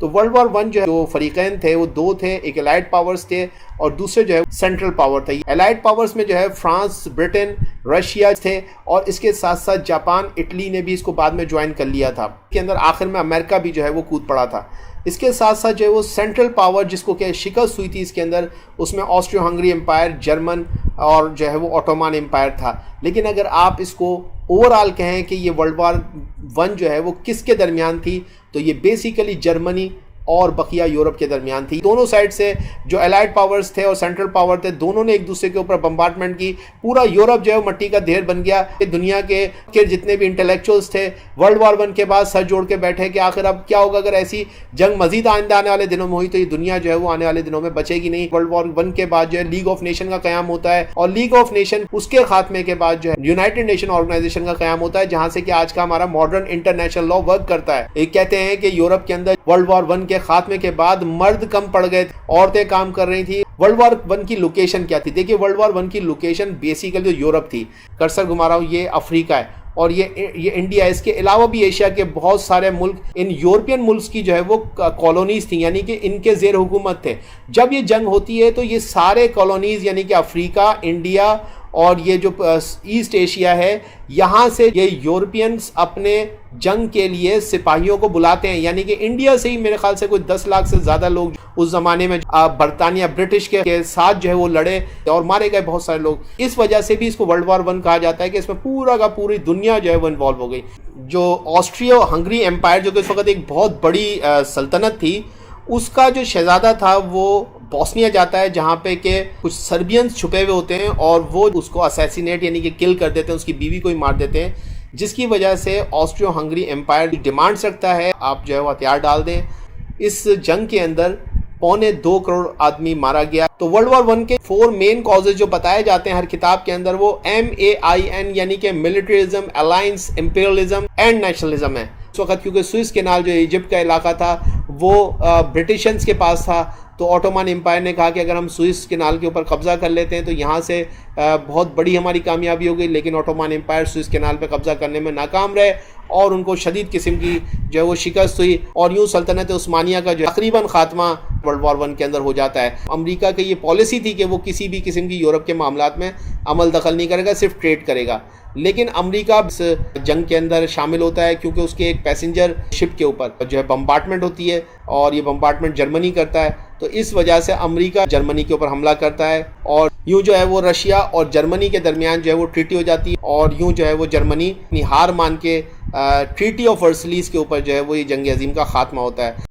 तो world war one जो फरीकैन थे वो दो थे, एक एलाइड पावर्स थे और दूसरे जो है सेंट्रल पावर थे। एलाइड पावर्स में जो है फ्रांस, ब्रिटेन, रशिया थे और इसके साथ साथ जापान, इटली ने भी इसको बाद में ज्वाइन कर लिया था। के अंदर आखिर में अमेरिका भी जो है वो कूद पड़ा था। इसके साथ साथ जो है वो सेंट्रल पावर जिसको क्या शिकस्त हुई थी इसके अंदर, उसमें ऑस्ट्रियो हंगरी एम्पायर, जर्मन और जो है वो ऑटोमन एम्पायर था। लेकिन अगर आप इसको ओवरऑल कहें कि ये वर्ल्ड वॉर वन जो है वो किसके दरमियान थी, तो ये बेसिकली जर्मनी और बकिया यूरोप के दरमियान थी। दोनों साइड से जो एलाइड पावर्स थे और सेंट्रल पावर थे, दोनों ने एक दूसरे के ऊपर बम्बार्टमेंट की। पूरा यूरोप जो है मट्टी का ढेर बन गया। दुनिया के जितने भी इंटेलेक्चुअल्स थे वर्ल्ड वॉर वन के बाद सर जोड़ के बैठे कि आखिर अब क्या होगा अगर ऐसी जंग मजीद आने वाले दिनों में हुई तो ये दुनिया जो है वो आने वाले दिनों में बचेगी नहीं। वर्ल्ड वॉर वन के बाद जो है लीग ऑफ नेशन का कयाम होता है और लीग ऑफ नेशन उसके खात्मे के बाद जो है यूनाइटेड नेशन ऑर्गेनाइजेशन का कयाम होता है, जहां से कि आज का हमारा मॉडर्न इंटरनेशनल लॉ वर्क करता है। एक कहते हैं कि यूरोप के अंदर वर्ल्ड वॉर वन के खात्मे के बाद मर्द कम पड़ गए, औरतें काम कर रही थी। वर्ल्ड वॉर वन की लोकेशन क्या थी? देखिए, वर्ल्ड वॉर वन की लोकेशन बेसिकली जो यूरोप थी, कर्सर घुमा रहा हूं, ये अफ्रीका है और ये इंडिया है। इसके अलावा भी एशिया के बहुत सारे मुल्क, इन यूरोपियन मुल्क की जो है वो कॉलोनीज थी, यानी कि इनके जेर हुकूमत थे। जब ये जंग होती है तो ये सारे कॉलोनीज यानी कि अफ्रीका, इंडिया और ये जो ईस्ट एशिया है, यहाँ से ये यूरोपियंस अपने जंग के लिए सिपाहियों को बुलाते हैं। यानी कि इंडिया से ही मेरे ख्याल से कोई 10 लाख से ज़्यादा लोग उस ज़माने में बरतानिया, ब्रिटिश के साथ जो है वो लड़े और मारे गए बहुत सारे लोग। इस वजह से भी इसको वर्ल्ड वॉर वन कहा जाता है कि इसमें पूरा का पूरी दुनिया जो है वो इन्वॉल्व हो गई। जो ऑस्ट्रियो हंगरी एम्पायर, जो कि इस वक्त एक बहुत बड़ी सल्तनत थी, उसका जो शहजादा था वो बोस्निया जाता है, जहाँ पे के कुछ सर्बियंस छुपे हुए होते हैं और वो उसको असैसिनेट यानी कि किल कर देते हैं, उसकी बीवी को ही मार देते हैं, जिसकी वजह से ऑस्ट्रियो हंगरी एम्पायर डिमांड्स रखता है आप जो है वो हथियार डाल दें। इस जंग के अंदर 2.25 करोड़ आदमी मारा गया। तो वर्ल्ड वॉर वन के 4 मेन कॉजेज जो बताए जाते हैं हर किताब के अंदर, वो MAIN यानी कि militarism, alliance, imperialism and nationalism है। उस वक्त क्योंकि स्विस कैनाल जो इजिप्ट का इलाका था वो ब्रिटिशर्स के पास था, तो ऑटोमन एम्पायर ने कहा कि अगर हम स्विस कैनाल के ऊपर कब्जा कर लेते हैं तो यहाँ से बहुत बड़ी हमारी कामयाबी हो गई। लेकिन ऑटोमन एम्पायर स्विस कैनाल पे कब्जा करने में नाकाम रहे और उनको शदीद किस्म की जो है वो शिकस्त हुई और यूँ सल्तनत उस्मानिया का जो तकरीबन खात्मा वर्ल्ड वॉर वन के अंदर हो जाता है। अमेरिका की ये पॉलिसी थी कि वो किसी भी किस्म की यूरोप के मामलात में अमल दखल नहीं करेगा, सिर्फ ट्रेड करेगा। लेकिन अमेरिका इस जंग के अंदर शामिल होता है क्योंकि उसके एक पैसेंजर शिप के ऊपर जो है बम्बार्टमेंट होती है और ये बम्बार्टमेंट जर्मनी करता है। तो इस वजह से अमेरिका जर्मनी के ऊपर हमला करता है और यूं जो है वो रशिया और जर्मनी के दरमियान जो है वो ट्रीटी हो जाती है और यूं जो है वो जर्मनी अपनी हार मान के ट्रीटी ऑफ वर्सलीज के ऊपर जो है वो ये जंग अजीम का खात्मा होता है।